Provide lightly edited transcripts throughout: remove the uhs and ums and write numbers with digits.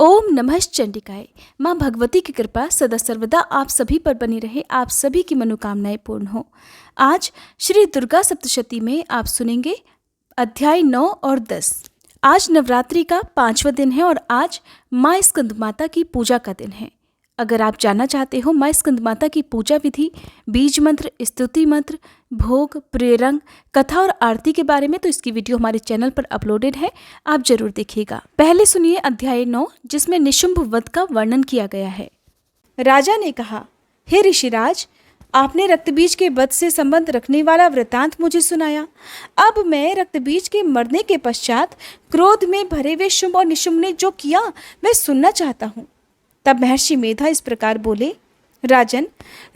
ओम नमः चंडिकाय। माँ भगवती की कृपा सदा सर्वदा आप सभी पर बनी रहे, आप सभी की मनोकामनाएं पूर्ण हो। आज श्री दुर्गा सप्तशती में आप सुनेंगे अध्याय 9 और 10। आज नवरात्रि का 5वां दिन है और आज माँ स्कंद माता की पूजा का दिन है। अगर आप जानना चाहते हो माँ स्कंद माता की पूजा विधि, बीज मंत्र, स्तुति मंत्र, भोग, प्रेरंग, कथा और आरती के बारे में, तो इसकी वीडियो हमारे चैनल पर अपलोडेड है, आप जरूर देखिएगा। पहले सुनिए अध्याय 9 जिसमें निशुंभ वध का वर्णन किया गया है। राजा ने कहा, हे ऋषिराज, आपने रक्तबीज के वध से संबंध रखने वाला वृतांत मुझे सुनाया। अब मैं रक्तबीज के मरने के पश्चात क्रोध में भरे हुए शुंभ और निशुंभ ने जो किया मैं सुनना चाहता हूँ। तब महर्षि मेधा इस प्रकार बोले, राजन,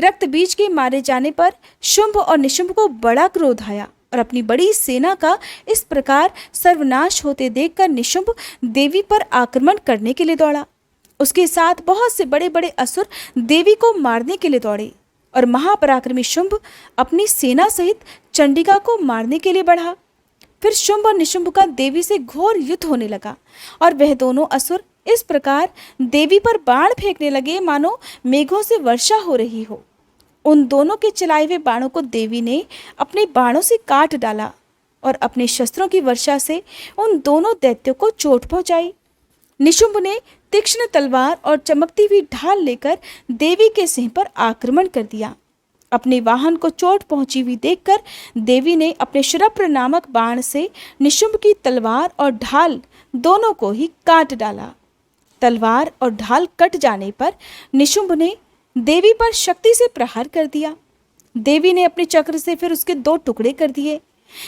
रक्तबीज के मारे जाने पर शुंभ और निशुंभ को बड़ा क्रोध आया और अपनी बड़ी सेना का इस प्रकार सर्वनाश होते देखकर निशुंभ देवी पर आक्रमण करने के लिए दौड़ा। उसके साथ बहुत से बड़े बड़े असुर देवी को मारने के लिए दौड़े और महापराक्रमी शुंभ अपनी सेना सहित चंडिका को मारने के लिए बढ़ा। फिर शुंभ और निशुंभ का देवी से घोर युद्ध होने लगा और वह दोनों असुर इस प्रकार देवी पर बाण फेंकने लगे मानो मेघों से वर्षा हो रही हो। उन दोनों के चलाए हुए बाणों को देवी ने अपने बाणों से काट डाला और अपने शस्त्रों की वर्षा से उन दोनों दैत्यों को चोट पहुंचाई। निशुंभ ने तीक्ष्ण तलवार और चमकती हुई ढाल लेकर देवी के सिंह पर आक्रमण कर दिया। अपने वाहन को चोट पहुंची हुई देखकर देवी ने अपने शूरप्र नामक बाण से निशुंभ की तलवार और ढाल दोनों को ही काट डाला। तलवार और ढाल कट जाने पर निशुंभ ने देवी पर शक्ति से प्रहार कर दिया। देवी ने अपने चक्र से फिर उसके 2 टुकड़े कर दिए।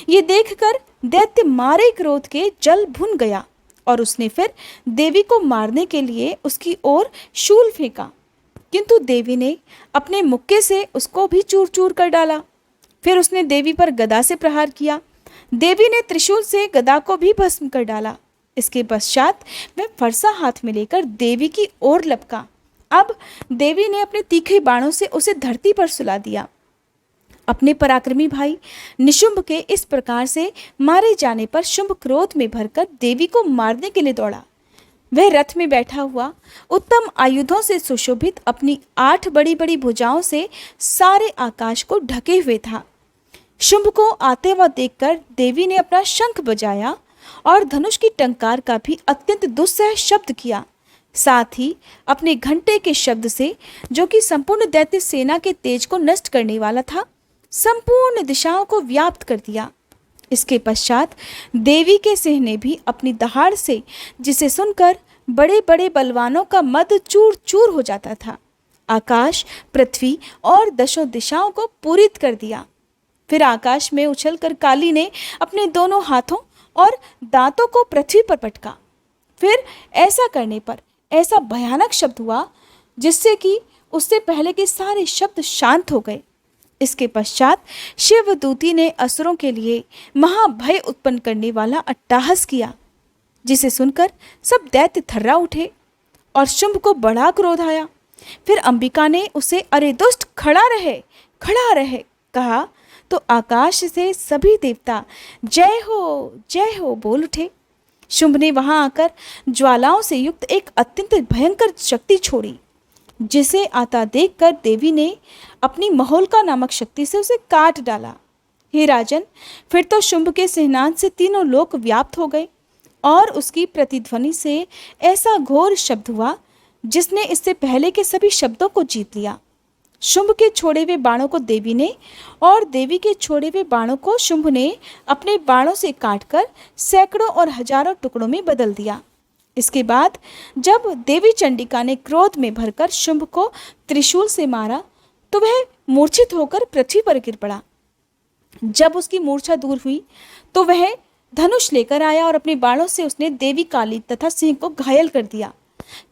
ये देखकर दैत्य मारे क्रोध के जल भुन गया और उसने फिर देवी को मारने के लिए उसकी ओर शूल फेंका, किंतु देवी ने अपने मुक्के से उसको भी चूर चूर कर डाला। फिर उसने देवी पर गदा से प्रहार किया। देवी ने त्रिशूल से गदा को भी भस्म कर डाला। इसके पश्चात वह फरसा हाथ में लेकर देवी की ओर लपका। अब देवी ने अपने तीखे बाणों से उसे धरती पर सुला दिया। अपने पराक्रमी भाई निशुंभ के इस प्रकार से मारे जाने पर शुंभ क्रोध में भरकर देवी को मारने के लिए दौड़ा। वह रथ में बैठा हुआ उत्तम आयुधों से सुशोभित अपनी 8 बड़ी बड़ी भुजाओं से सारे आकाश को ढके हुए था। शुंभ को आते हुआ देखकर देवी ने अपना शंख बजाया और धनुष की टंकार का भी अत्यंत दुस्सह शब्द किया। साथ ही अपने घंटे के शब्द से, जो कि संपूर्ण दैत्य सेना के तेज को नष्ट करने वाला था, संपूर्ण दिशाओं को व्याप्त कर दिया। इसके पश्चात देवी के सिंह ने भी अपनी दहाड़ से, जिसे सुनकर बड़े बड़े बलवानों का मद चूर चूर हो जाता था, आकाश, पृथ्वी और 10 दिशाओं को पूरित कर दिया। फिर आकाश में उछलकर काली ने अपने दोनों हाथों और दांतों को पृथ्वी पर पटका। फिर ऐसा करने पर ऐसा भयानक शब्द हुआ जिससे कि उससे पहले के सारे शब्द शांत हो गए। इसके पश्चात शिवदूती ने असुरों के लिए महाभय उत्पन्न करने वाला अट्टहास किया, जिसे सुनकर सब दैत्य थर्रा उठे और शुंभ को बड़ा क्रोध आया। फिर अंबिका ने उसे, अरे दुष्ट, खड़ा रहे कहा तो आकाश से सभी देवता जय हो बोल उठे। शुंभ ने वहां आकर ज्वालाओं से युक्त एक अत्यंत भयंकर शक्ति छोड़ी, जिसे आता देखकर देवी ने अपनी महोल्का नामक शक्ति से उसे काट डाला। हे राजन, फिर तो शुंभ के सिंहनाद से तीनों लोक व्याप्त हो गए और उसकी प्रतिध्वनि से ऐसा घोर शब्द हुआ जिसने इससे पहले के सभी शब्दों को जीत लिया। शुंभ के छोड़े हुए बाणों को देवी ने और देवी के छोड़े हुए बाणों को शुंभ ने अपने बाणों से काटकर सैकड़ों और हजारों टुकड़ों में बदल दिया। इसके बाद जब देवी चंडिका ने क्रोध में भरकर शुंभ को त्रिशूल से मारा तो वह मूर्छित होकर पृथ्वी पर गिर पड़ा। जब उसकी मूर्छा दूर हुई तो वह धनुष लेकर आया और अपने बाणों से उसने देवी काली तथा सिंह को घायल कर दिया।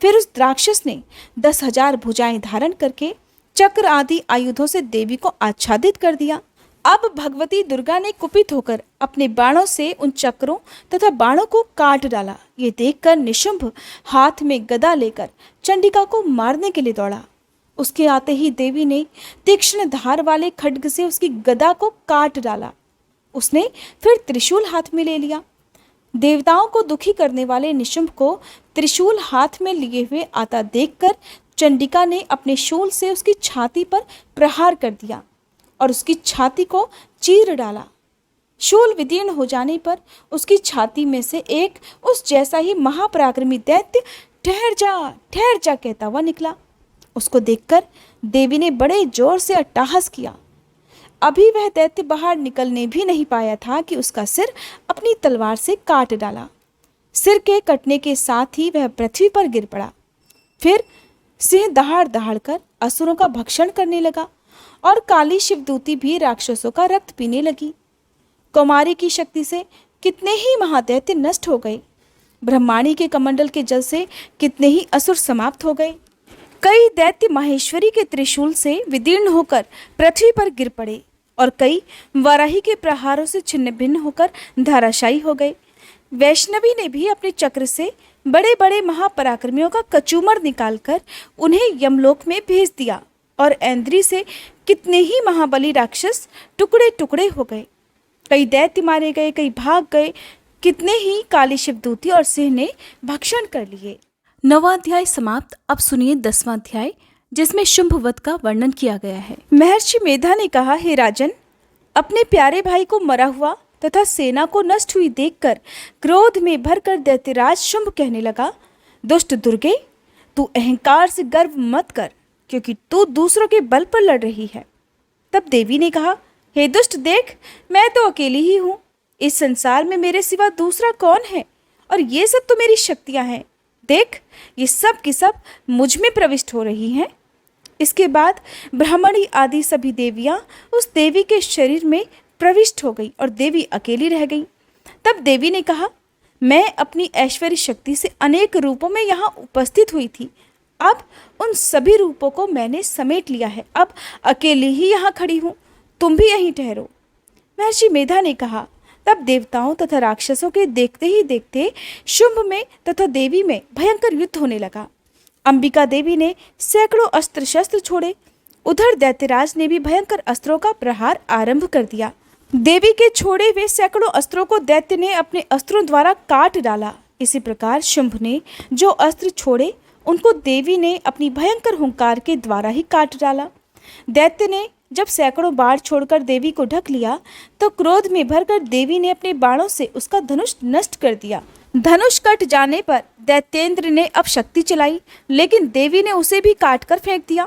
फिर उस राक्षस ने 10,000 भुजाएं धारण करके चक्र आदि आयुधों से देवी को आच्छादित कर दिया। अब भगवती दुर्गा ने कुपित होकर अपने बाणों से उन चक्रों तथा बाणों को काट डाला। ये देखकर निशुंभ हाथ में गदा लेकर चंडिका को मारने के लिए दौड़ा। उसके आते ही देवी ने तीक्ष्ण धार वाले खड्ग से उसकी गदा को काट डाला। उसने फिर त्रिशूल हाथ में ले लिया। देवताओं को दुखी करने वाले निशुंभ को त्रिशूल हाथ में लिए हुए आता देखकर चंडिका ने अपने शूल से उसकी छाती पर प्रहार कर दिया और उसकी छाती को चीर डाला। शूल विदीर्ण हो जाने पर उसकी छाती में से एक उस जैसा ही महापराक्रमी दैत्य ठहर जा कहता हुआ निकला। उसको देखकर देवी ने बड़े जोर से अट्टहास किया। अभी वह दैत्य बाहर निकलने भी नहीं पाया था कि उसका सिर अपनी तलवार से काट डाला। सिर के कटने के साथ ही वह पृथ्वी पर गिर पड़ा। फिर सिंह दहाड़ दहाड़ कर असुरों का भक्षण करने लगा और काली शिवदूती भी राक्षसों का रक्त पीने लगी। कौमारी की शक्ति से कितने ही महादैत्य नष्ट हो गए। ब्रह्माणी के कमंडल के जल से कितने ही असुर समाप्त हो गए। कई दैत्य माहेश्वरी के त्रिशूल से विदीर्ण होकर पृथ्वी पर गिर पड़े और कई वाराही के प्रहारों से छिन्न भिन्न होकर धाराशायी हो गए। वैष्णवी ने भी अपने चक्र से बड़े बड़े महापराक्रमियों का कचूमर निकालकर उन्हें यमलोक में भेज दिया और ऐन्द्री से कितने ही महाबली राक्षस टुकड़े टुकड़े हो गए। कई दैत्य मारे गए, कई भाग गए, कितने ही काली शिवदूती और सिंह ने भक्षण कर लिए। 9वां अध्याय समाप्त। अब सुनिए 10वां अध्याय, जिसमें शुंभवध का वर्णन किया गया है। महर्षि मेधा ने कहा, हे राजन, अपने प्यारे भाई को मरा हुआ तथा सेना को नष्ट हुई देखकर क्रोध में भरकर दैत्यराज शुंभ कहने लगा, दुष्ट दुर्गे, तू अहंकार से गर्व मत कर, क्योंकि तू दूसरों के बल पर लड़ रही है। तब देवी ने कहा, हे दुष्ट, देख, मैं तो अकेली ही हूँ। इस संसार में मेरे सिवा दूसरा कौन है? और ये सब तो मेरी शक्तियाँ हैं। देख, ये सब की सब मुझ में प्रविष्ट हो रही हैं। इसके बाद ब्राह्मणी आदि सभी देवियां उस देवी के शरीर में प्रविष्ट हो गई और देवी अकेली रह गई। तब देवी ने कहा, मैं अपनी ऐश्वर्य शक्ति से अनेक रूपों में यहाँ उपस्थित हुई थी। अब उन सभी रूपों को मैंने समेट लिया है। अब अकेली ही यहाँ खड़ी हूँ, तुम भी यहीं ठहरो। महर्षि मेधा ने कहा। तब देवताओं तथा राक्षसों के देखते ही देखते शुंभ में तथा देवी में भयंकर युद्ध होने लगा। अंबिका देवी ने सैकड़ों अस्त्र शस्त्र छोड़े। उधर दैत्यराज ने भी भयंकर अस्त्रों का प्रहार आरंभ कर दिया। देवी के छोड़े हुए सैकड़ों अस्त्रों को दैत्य ने अपने अस्त्रों द्वारा काट डाला। इसी प्रकार शुंभ ने जो अस्त्र छोड़े उनको देवी ने अपनी भयंकर हुंकार के द्वारा ही काट डाला। दैत्य ने जब सैकड़ों बाण छोड़कर देवी को ढक लिया तो क्रोध में भरकर देवी ने अपने बाणों से उसका धनुष नष्ट कर दिया। धनुष कट जाने पर दैत्येंद्र ने अब शक्ति चलाई, लेकिन देवी ने उसे भी काट कर फेंक दिया।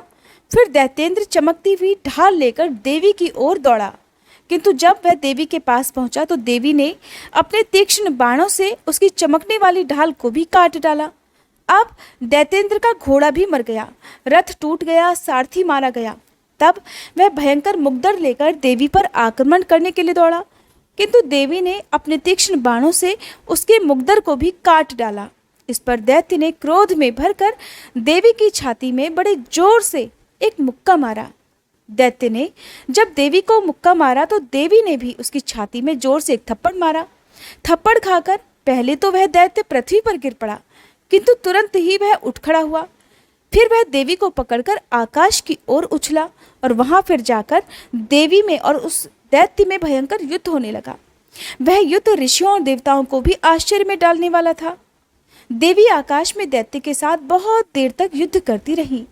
फिर दैत्येंद्र चमकती हुई ढाल लेकर देवी की ओर दौड़ा, किंतु जब वह देवी के पास पहुंचा तो देवी ने अपने तीक्ष्ण बाणों से उसकी चमकने वाली ढाल को भी काट डाला। अब दैत्येंद्र का घोड़ा भी मर गया, रथ टूट गया, सारथी मारा गया। तब वह भयंकर मुग्दर लेकर देवी पर आक्रमण करने के लिए दौड़ा, किंतु देवी ने अपने तीक्ष्ण बाणों से उसके मुग्दर को भी काट डाला। इस पर दैत्य ने क्रोध में भरकर देवी की छाती में बड़े जोर से एक मुक्का मारा। दैत्य ने जब देवी को मुक्का मारा तो देवी ने भी उसकी छाती में जोर से एक थप्पड़ मारा। थप्पड़ खाकर पहले तो वह दैत्य पृथ्वी पर गिर पड़ा, किंतु तुरंत ही वह उठ खड़ा हुआ। फिर वह देवी को पकड़कर आकाश की ओर उछला और वहां फिर जाकर देवी में और उस दैत्य में भयंकर युद्ध होने लगा। वह युद्ध ऋषियों और देवताओं को भी आश्चर्य में डालने वाला था। देवी आकाश में दैत्य के साथ बहुत देर तक युद्ध करती रही।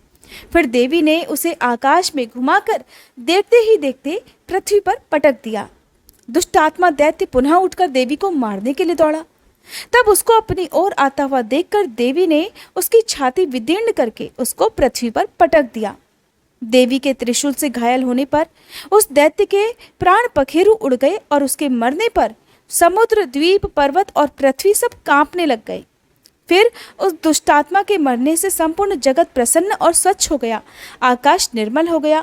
फिर देवी ने उसे आकाश में घुमाकर देखते ही देखते पृथ्वी पर पटक दिया। दुष्टात्मा दैत्य पुनः उठकर देवी को मारने के लिए दौड़ा। तब उसको अपनी ओर आता हुआ देखकर देवी ने उसकी छाती विदीर्ण करके उसको पृथ्वी पर पटक दिया। देवी के त्रिशूल से घायल होने पर उस दैत्य के प्राण पखेरु उड़ गए और उसके मरने पर समुद्र, द्वीप, पर्वत और पृथ्वी सब कांपने लग गए। फिर उस दुष्टात्मा के मरने से संपूर्ण जगत प्रसन्न और स्वच्छ हो गया, आकाश निर्मल हो गया।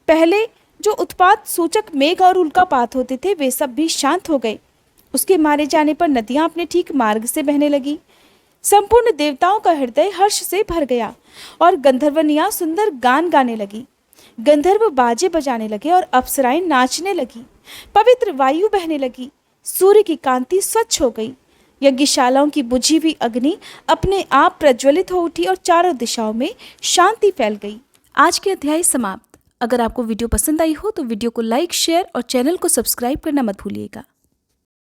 पहले जो उत्पात सूचक मेघ और उल्कापात होते थे वे सब भी शांत हो गए। उसके मारे जाने पर नदियां अपने ठीक मार्ग से बहने लगी। संपूर्ण देवताओं का हृदय हर्ष से भर गया और गंधर्वनियां सुंदर गान गाने लगी। गंधर्व बाजे बजाने लगे और अप्सराएं नाचने लगी। पवित्र वायु बहने लगी। सूर्य की कांति स्वच्छ हो गई। यज्ञशालाओं की बुझी हुई अग्नि अपने आप प्रज्वलित हो उठी और चारों दिशाओं में शांति फैल गई। आज के अध्याय समाप्त। अगर आपको वीडियो पसंद आई हो तो वीडियो को लाइक, शेयर और चैनल को सब्सक्राइब करना मत भूलिएगा।